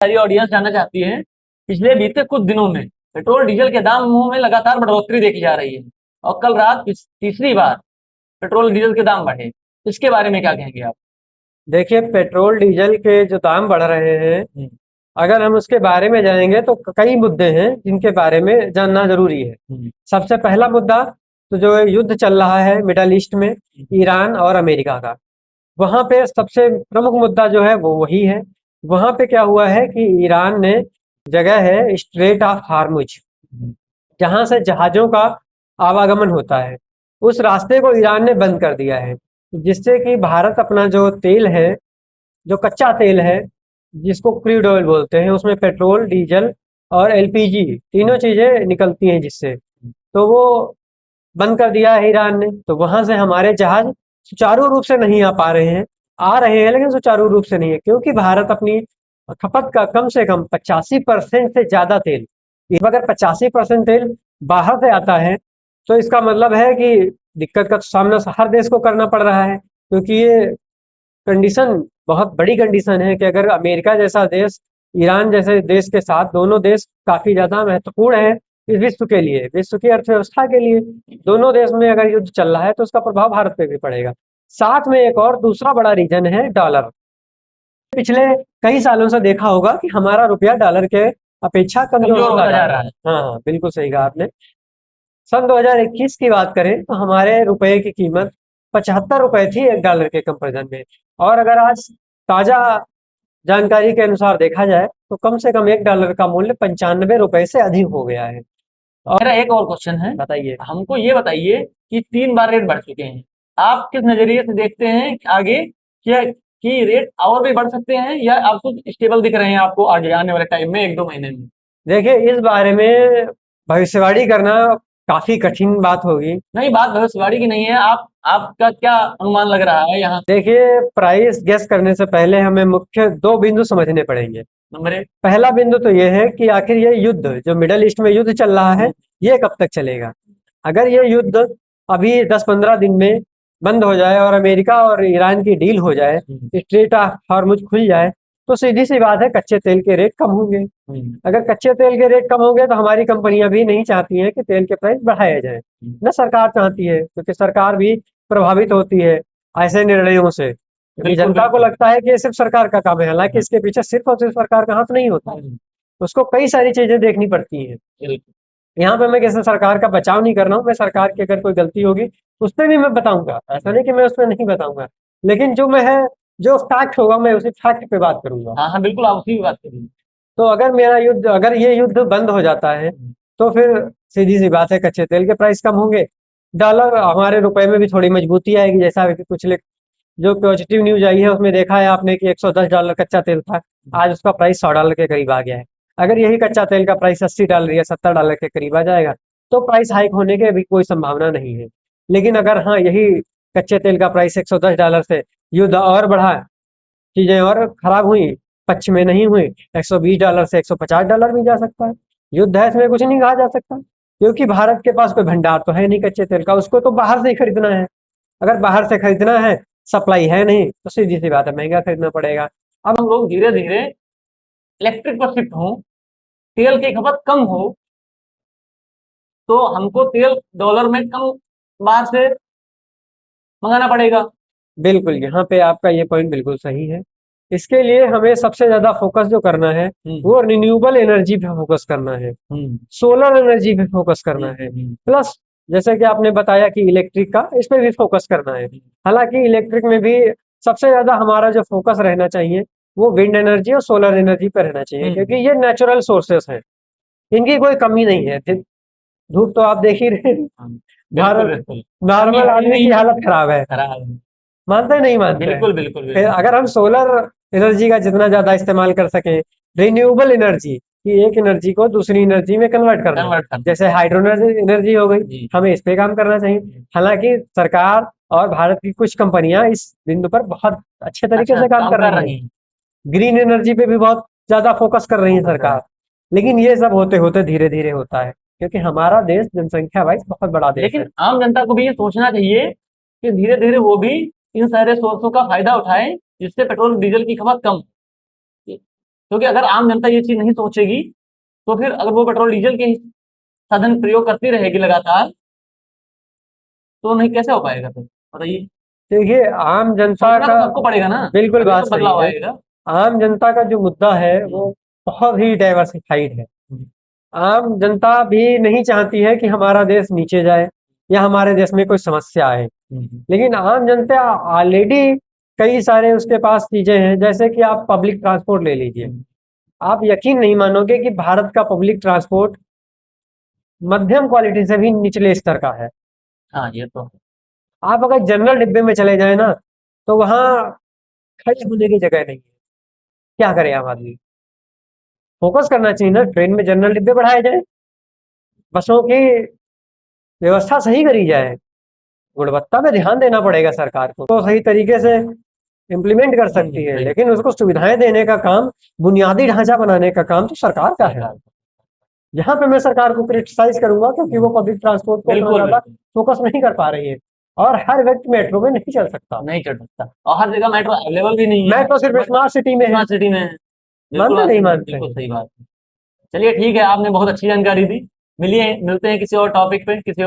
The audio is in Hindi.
सारी ऑडियंस जानना चाहती है, पिछले बीते कुछ दिनों में पेट्रोल डीजल के दामों में लगातार बढ़ोतरी देखी जा रही है और कल रात तीसरी बार पेट्रोल डीजल के दाम बढ़े। इसके बारे में क्या कहेंगे आप? देखिए, पेट्रोल डीजल के जो दाम बढ़ रहे हैं, हम्म, अगर हम उसके बारे में जानेंगे तो कई मुद्दे हैं जिनके बारे में जानना जरूरी है। हम्म, सबसे पहला मुद्दा तो जो युद्ध चल रहा है मिडल ईस्ट में, ईरान और अमेरिका का, वहां पे सबसे प्रमुख मुद्दा जो है वो वही है। वहां पे क्या हुआ है कि ईरान ने, जगह है स्ट्रेट ऑफ हार्मुज, हम्म, जहां से जहाजों का आवागमन होता है, उस रास्ते को ईरान ने बंद कर दिया है, जिससे कि भारत अपना जो तेल है, जो कच्चा तेल है, जिसको क्रूड ऑयल बोलते हैं, उसमें पेट्रोल, डीजल और एलपीजी तीनों चीजें निकलती हैं जिससे, तो वो बंद कर दिया है ईरान ने। तो वहां से हमारे जहाज सुचारू रूप से नहीं आ पा रहे हैं, आ रहे हैं लेकिन सुचारू रूप से नहीं है, क्योंकि भारत अपनी खपत का कम से कम 85% से ज्यादा तेल, अगर 85% तेल बाहर से आता है, तो इसका मतलब है कि दिक्कत का सामना हर देश को करना पड़ रहा है। क्योंकि ये कंडीशन बहुत बड़ी कंडीशन है कि अगर अमेरिका जैसा देश ईरान जैसे देश के साथ, दोनों देश काफी ज्यादा महत्वपूर्ण है इस विश्व के लिए, विश्व की अर्थव्यवस्था के लिए, दोनों देश में अगर युद्ध चल रहा है तो उसका प्रभाव भारत पे भी पड़ेगा। साथ में एक और दूसरा बड़ा रीजन है डॉलर। पिछले कई सालों से देखा होगा कि हमारा रुपया डॉलर के अपेक्षा कमजोर कमजोर होता होता जा जा रहा रहा है। है। हाँ हाँ, बिल्कुल सही कहा आपने। सन 2021 की बात करें तो हमारे रुपए की कीमत 75 रुपए थी एक डॉलर के कंपेरिजन में, और अगर आज ताजा जानकारी के अनुसार देखा जाए तो कम से कम एक डॉलर का मूल्य 95 रुपए से अधिक हो गया है। और मेरा एक और क्वेश्चन है, बताइए। हमको ये बताइए कि 3 बार रेट बढ़ चुके हैं, आप किस नजरिए से देखते हैं आगे, क्या कि रेट और भी बढ़ सकते हैं या आप कुछ स्टेबल दिख रहे हैं आपको आगे आने वाले टाइम में 1-2 महीने में? देखिए, इस बारे में भविष्यवाणी करना काफी कठिन बात होगी। नहीं, बात भविष्यवाणी की नहीं है, आप आपका क्या अनुमान लग रहा है यहाँ? देखिए, प्राइस गेस करने से पहले हमें मुख्य दो बिंदु समझने पड़ेंगे। नंबर एक। पहला बिंदु तो ये है कि आखिर ये युद्ध जो मिडल ईस्ट में युद्ध चल रहा है, ये कब तक चलेगा। अगर ये युद्ध अभी 10-15 दिन में बंद हो जाए और अमेरिका और ईरान की डील हो जाए, स्ट्रेट ऑफ हॉर्मुज खुल जाए, तो सीधी सी बात है कच्चे तेल के रेट कम होंगे। अगर कच्चे तेल के रेट कम होंगे तो हमारी कंपनियां भी नहीं चाहती हैं कि तेल के प्राइस बढ़ाए जाएं, न सरकार चाहती है, क्योंकि सरकार भी प्रभावित होती है ऐसे निर्णयों से, क्योंकि बिल्कुल जनता को बिल्कुल। लगता है कि ये सिर्फ सरकार का काम है, हालांकि इसके पीछे सिर्फ और सिर्फ सरकार का हाथ नहीं होता है, उसको कई सारी चीजें देखनी पड़ती हैं। बिल्कुल। यहाँ पे मैं किसी सरकार का बचाव नहीं कर रहा हूँ, मैं सरकार की अगर कोई गलती होगी उस पर भी मैं बताऊंगा, ऐसा नहीं कि मैं उस पर नहीं बताऊंगा, लेकिन जो मैं है, जो फैक्ट होगा मैं उसी फैक्ट पे बात करूंगा। हाँ हाँ, बिल्कुल, आप उसी की बात करिए। तो अगर ये युद्ध बंद हो जाता है, तो फिर सीधी सी बात है कच्चे तेल के प्राइस कम होंगे, डॉलर हमारे रुपए में भी थोड़ी मजबूती आएगी। जैसा कि पिछले जो पॉजिटिव न्यूज आई है उसमें देखा है आपने कि $110 कच्चा तेल था, आज उसका प्राइस $100 के करीब आ गया है। अगर यही कच्चा तेल का प्राइस $80 या $70 के करीब आ जाएगा, तो प्राइस हाइक होने की भी कोई संभावना नहीं है। लेकिन अगर हाँ, यही कच्चे तेल का प्राइस $110 से युद्ध और बढ़ा, चीजें और खराब हुई, पक्ष में नहीं हुई, $120 से $150 भी जा सकता है। युद्ध है, इसमें कुछ नहीं कहा जा सकता, क्योंकि भारत के पास कोई भंडार तो है नहीं कच्चे तेल का, उसको तो बाहर से ही खरीदना है। अगर बाहर से खरीदना है, सप्लाई है नहीं, तो सीधी सी बात है महंगा खरीदना पड़ेगा। अब हम लोग धीरे धीरे इलेक्ट्रिक पर शिफ्ट हों, तेल की खपत कम हो, तो हमको तेल डॉलर में कम बाहर से मंगाना पड़ेगा। बिल्कुल, यहाँ पे आपका ये पॉइंट बिल्कुल सही है। इसके लिए हमें सबसे ज्यादा फोकस जो करना है, वो रिन्यूएबल एनर्जी पे फोकस करना है, सोलर एनर्जी पे फोकस करना है, प्लस जैसे कि आपने बताया कि इलेक्ट्रिक का, इस पे भी फोकस करना है। हालांकि इलेक्ट्रिक में भी सबसे ज्यादा हमारा जो फोकस रहना चाहिए वो विंड एनर्जी और सोलर एनर्जी पे रहना चाहिए, क्योंकि ये नेचुरल सोर्सेस हैं, इनकी कोई कमी नहीं है। धूप तो आप देख ही रहे हैं, बिल्कुल भारत बिल्कुल। कमी नॉर्मल है ही आदमी की नहीं। हालत खराब है। खराब है। मानते हैं नहीं मानते हैं? बिल्कुल बिल्कुल फिर बिल्कुल। अगर हम सोलर एनर्जी का जितना ज्यादा इस्तेमाल कर सकें, रिन्यूएबल एनर्जी की एक एनर्जी को दूसरी एनर्जी में कन्वर्ट करना, कन्वर्ट करना। जैसे हाइड्रो एनर्जी हो गई, जी। हमें इस पे काम करना चाहिए। हालांकि सरकार और भारत की कुछ कंपनियां इस बिंदु पर बहुत अच्छे तरीके अच्छा, से काम काम कर कर रही हैं, रही हैं। ग्रीन एनर्जी पे भी बहुत ज्यादा फोकस कर रही है सरकार। लेकिन ये सब होते होते धीरे धीरे होता है, क्योंकि हमारा देश जनसंख्या वाइज बहुत बड़ा देश है। लेकिन आम जनता को भी ये सोचना चाहिए कि धीरे धीरे वो भी इन सारे सोर्सों का फायदा उठाएं, जिससे पेट्रोल डीजल की खपत कम हो। क्योंकि अगर आम जनता ये चीज नहीं सोचेगी तो फिर अगर वो पेट्रोल डीजल के ही साधन प्रयोग करती रहेगी लगातार तो नहीं कैसे हो पाएगा फिर बताइए। देखिए आम जनता सोचना का तो सबको पड़ेगा ना, बिल्कुल तभी बात तो सही बदलाव है। आएगा। आम जनता का जो मुद्दा है वो हम्म, बहुत ही डाइवर्सिफाइड है। हम्म, आम जनता भी नहीं चाहती है कि हमारा देश नीचे जाए या हमारे देश में कोई समस्या आए। हम्म, लेकिन आम जनता ऑलरेडी कई सारे उसके पास चीजें हैं, जैसे कि आप पब्लिक ट्रांसपोर्ट ले लीजिए। हम्म। आप यकीन नहीं मानोगे कि भारत का पब्लिक ट्रांसपोर्ट मध्यम क्वालिटी से भी निचले स्तर का है। हाँ ये तो है। आप अगर जनरल डिब्बे में चले जाए ना, तो वहाँ खड़े होने की जगह नहीं है। क्या करे आम आदमी? फोकस करना चाहिए ना, ट्रेन में जनरल डिब्बे बढ़ाए जाए, बसों की व्यवस्था सही करी जाए, गुणवत्ता पे ध्यान देना पड़ेगा सरकार को, तो सही तरीके से इम्प्लीमेंट कर सकती है। सही लेकिन उसको सुविधाएं देने का काम, बुनियादी ढांचा बनाने का काम तो सरकार का है। सरकार। यहाँ पे मैं सरकार को क्रिटिसाइज करूंगा क्योंकि वो पब्लिक ट्रांसपोर्ट को उतना बिल्कुल ज्यादा बिल्कुल फोकस नहीं कर पा रही है। और हर व्यक्ति मेट्रो में नहीं चल सकता। नहीं चढ़ सकता और हर जगह मेट्रो अवेलेबल भी नहीं है। मेट्रो सिर्फ बट स्मार्ट सिटी में है। स्मार्ट सिटी में है। बिल्कुल मानते आप नहीं सही, मानते? बिल्कुल सही बात है। चलिए ठीक है, आपने बहुत अच्छी जानकारी दी। मिलिए, मिलते हैं किसी और टॉपिक पे, किसी